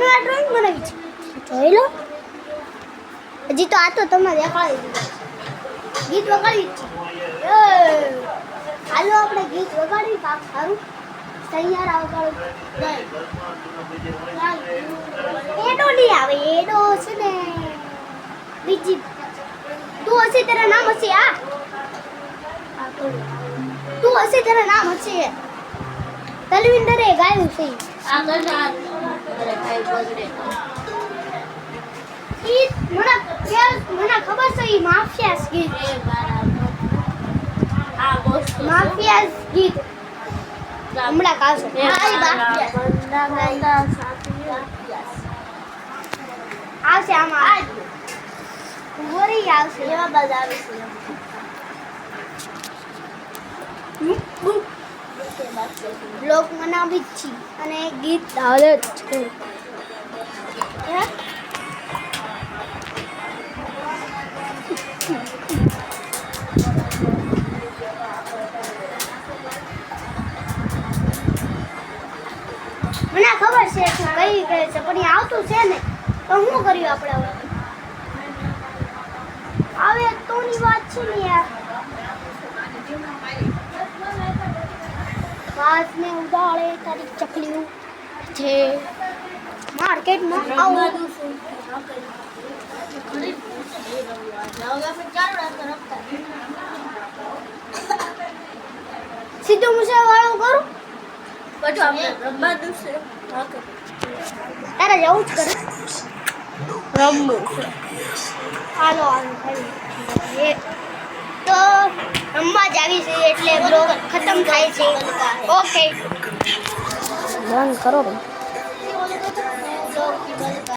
આ ડ્રોઈંગ બનાવી છે જોઈ લો હજી તો આ તો તમને દેખાડી ગીત વગાડી છે હાલો આપણે ગીત વગાડી કાક સારું તૈયાર આવગાડું એડો નહીં આવે એડો છે ને બીજી તું હશે તેરા નામ હશે આ તું હશે તેરા નામ હશે તલવિંદરે ગાયું છે આગળ અરે ભાઈ બગડે ઈ મને ખબર છે ઈ માફિયાસ ગીત એ બરાબર આ બોસ માફિયાસ ગીત હમણાં ગાવશે હાય માફિયાસ આવશે આમાં આજ વરી આવશે એવા બધા આવે છે બ્લોગ બનાવી જ છે અને ગીત હાલે જ છે મને ખબર છે કે કઈ કહે છે પણ એ આવતું છે ને તો શું કર્યું આપણે હવે તોની વાત છે ને યાર વાસને ઉડાડે તારી ચકલીઓ છે માર્કેટમાં આવું સીધું મુસે વાળો કરું બધું આપણે રમવા દઉં તારે જવું જ કરે રમવું છે હાલો હાલો ભાઈ તો રમવા જ આવી છે એટલે બ્લોગ ખતમ થાય છે ઓકે બંધ કરો ભાઈ